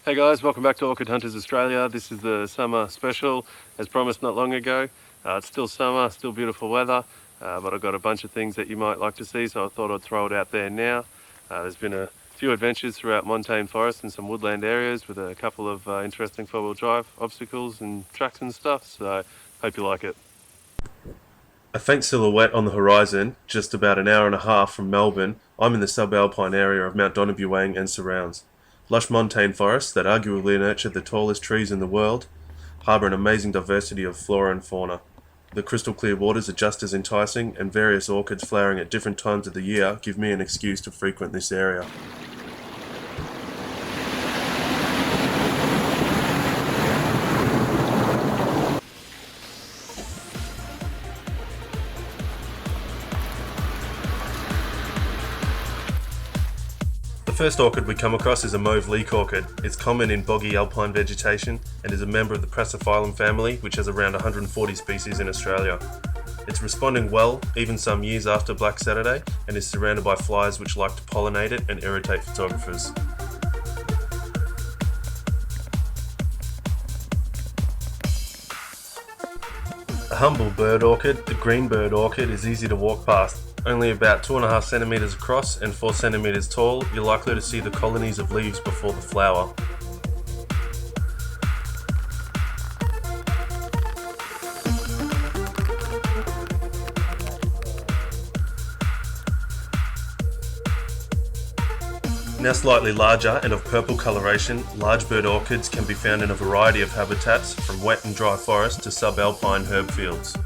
Hey guys, welcome back to Orchid Hunters Australia. This is the summer special, as promised not long ago. It's still summer, still beautiful weather, but I've got a bunch of things that you might like to see, so I thought I'd throw it out there now. There's been a few adventures throughout montane forest and some woodland areas with a couple of interesting four-wheel drive obstacles and tracks and stuff, so hope you like it. A faint silhouette on the horizon, just about an hour and a half from Melbourne. I'm in the subalpine area of Mount Donabuang and surrounds. Lush montane forests that arguably nurture the tallest trees in the world harbour an amazing diversity of flora and fauna. The crystal clear waters are just as enticing, and various orchids flowering at different times of the year give me an excuse to frequent this area. The first orchid we come across is a Mauve Leek orchid. It's common in boggy alpine vegetation and is a member of the Prasophyllum family, which has around 140 species in Australia. It's responding well, even some years after Black Saturday, and is surrounded by flies which like to pollinate it and irritate photographers. A humble bird orchid, the green bird orchid, is easy to walk past. Only about 2.5 centimeters across and 4 centimeters tall, you're likely to see the colonies of leaves before the flower. Now slightly larger and of purple coloration, large bird orchids can be found in a variety of habitats, from wet and dry forest to subalpine herb fields.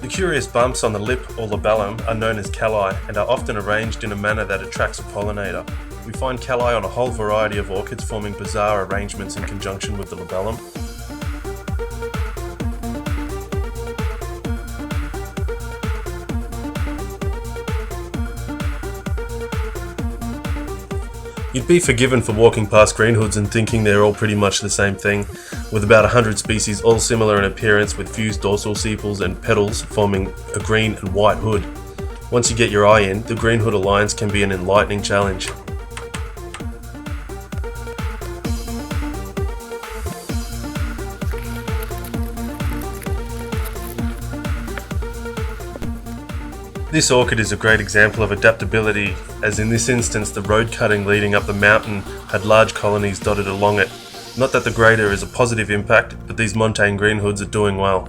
The curious bumps on the lip or labellum are known as calli and are often arranged in a manner that attracts a pollinator. We find calli on a whole variety of orchids, forming bizarre arrangements in conjunction with the labellum. You'd be forgiven for walking past greenhoods and thinking they're all pretty much the same thing, with about 100 species all similar in appearance with fused dorsal sepals and petals forming a green and white hood. Once you get your eye in, the green hood alliance can be an enlightening challenge. This orchid is a great example of adaptability, as in this instance the road cutting leading up the mountain had large colonies dotted along it. Not that the greater is a positive impact, but these montane green hoods are doing well.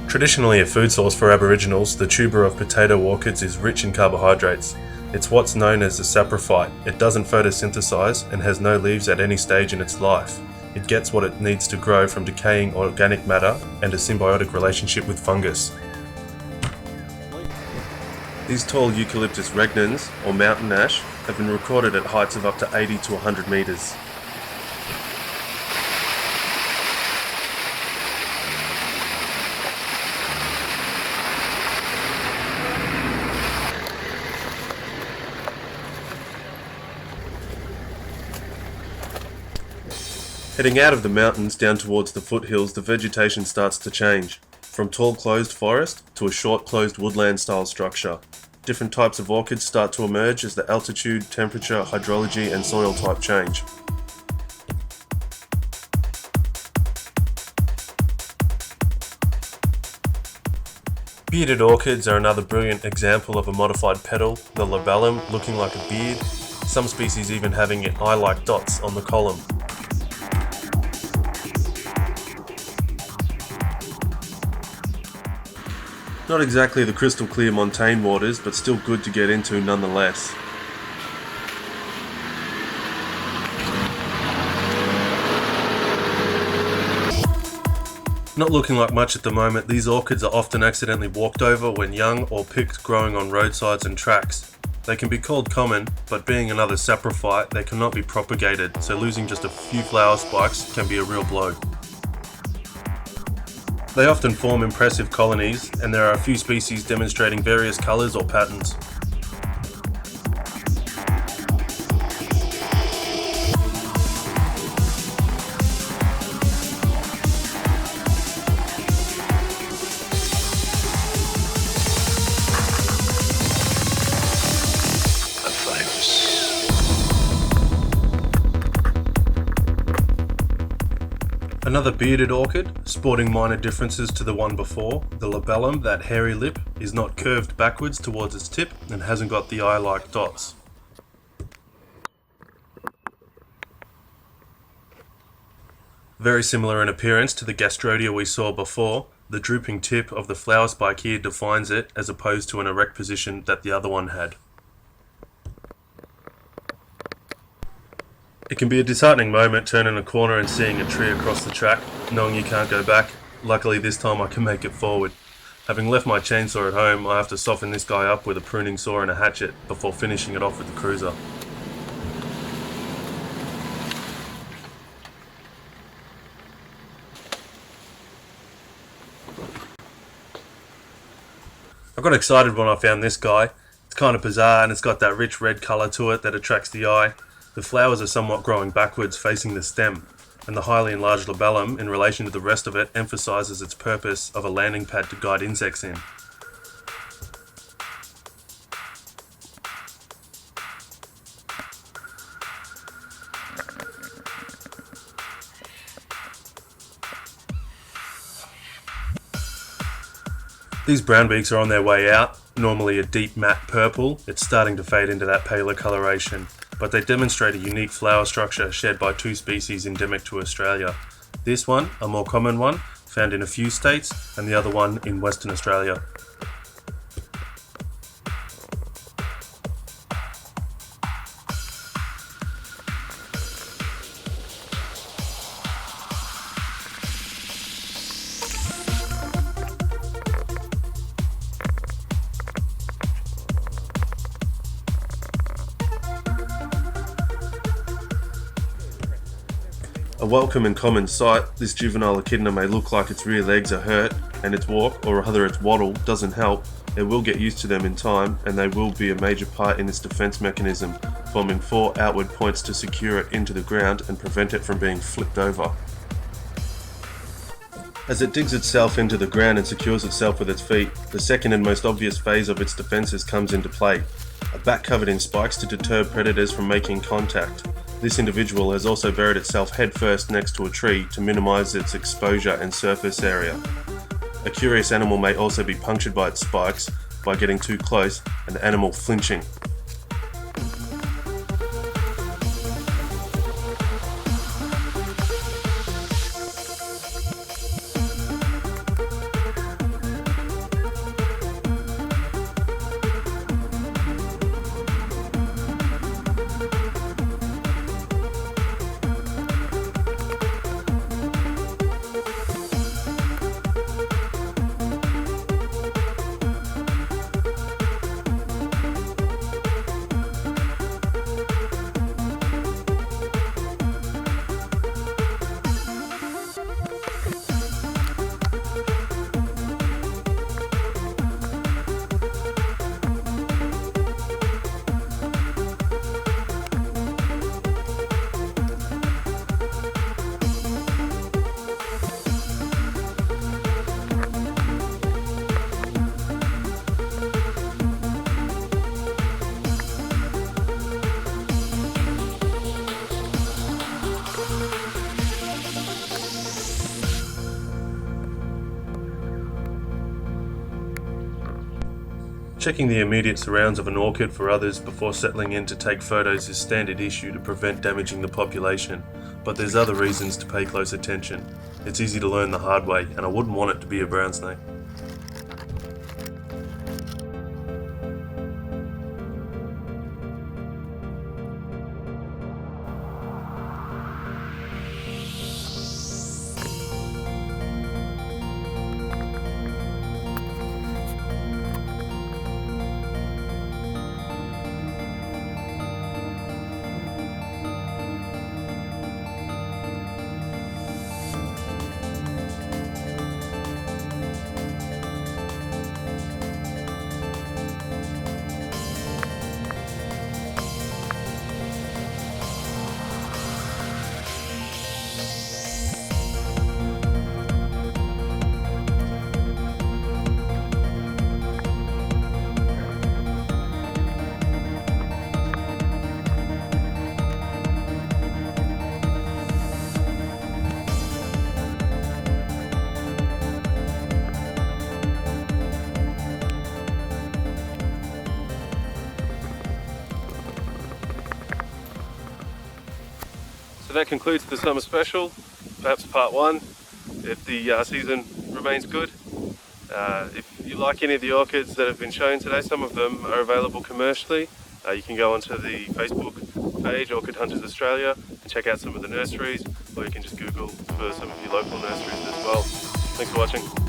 Traditionally a food source for Aboriginals, the tuber of potato orchids is rich in carbohydrates. It's what's known as a saprophyte. It doesn't photosynthesize and has no leaves at any stage in its life. It gets what it needs to grow from decaying organic matter and a symbiotic relationship with fungus. These tall Eucalyptus regnans, or mountain ash, have been recorded at heights of up to 80 to 100 metres. Heading out of the mountains down towards the foothills, the vegetation starts to change, from tall closed forest to a short closed woodland style structure. Different types of orchids start to emerge as the altitude, temperature, hydrology and soil type change. Bearded orchids are another brilliant example of a modified petal, the labellum looking like a beard, some species even having eye-like dots on the column. Not exactly the crystal clear montane waters, but still good to get into nonetheless. Not looking like much at the moment, these orchids are often accidentally walked over when young or picked growing on roadsides and tracks. They can be called common, but being another saprophyte, they cannot be propagated, so losing just a few flower spikes can be a real blow. They often form impressive colonies, and there are a few species demonstrating various colours or patterns. Another bearded orchid, sporting minor differences to the one before. The labellum, that hairy lip, is not curved backwards towards its tip and hasn't got the eye-like dots. Very similar in appearance to the Gastrodia we saw before. The drooping tip of the flower spike here defines it, as opposed to an erect position that the other one had. It can be a disheartening moment turning a corner and seeing a tree across the track, knowing you can't go back. Luckily this time I can make it forward. Having left my chainsaw at home, I have to soften this guy up with a pruning saw and a hatchet before finishing it off with the cruiser. I got excited when I found this guy. It's kind of bizarre and it's got that rich red colour to it that attracts the eye. The flowers are somewhat growing backwards facing the stem, and the highly enlarged labellum in relation to the rest of it emphasises its purpose of a landing pad to guide insects in. These brown beaks are on their way out, normally a deep matte purple. It's starting to fade into that paler coloration, but they demonstrate a unique flower structure shared by two species endemic to Australia. This one, a more common one, found in a few states, and the other one in Western Australia. A welcome and common sight, this juvenile echidna may look like its rear legs are hurt and its walk, or rather its waddle, doesn't help. It will get used to them in time, and they will be a major part in its defence mechanism, forming 4 outward points to secure it into the ground and prevent it from being flipped over. As it digs itself into the ground and secures itself with its feet, the second and most obvious phase of its defences comes into play. A back covered in spikes to deter predators from making contact. This individual has also buried itself head first next to a tree to minimise its exposure and surface area. A curious animal may also be punctured by its spikes by getting too close and the animal flinching. Checking the immediate surrounds of an orchid for others before settling in to take photos is standard issue to prevent damaging the population, but there's other reasons to pay close attention. It's easy to learn the hard way, and I wouldn't want it to be a brown snake. So that concludes the summer special, perhaps part 1, if the season remains good. If you like any of the orchids that have been shown today, some of them are available commercially. You can go onto the Facebook page, Orchid Hunters Australia, and check out some of the nurseries, or you can just Google for some of your local nurseries as well. Thanks for watching.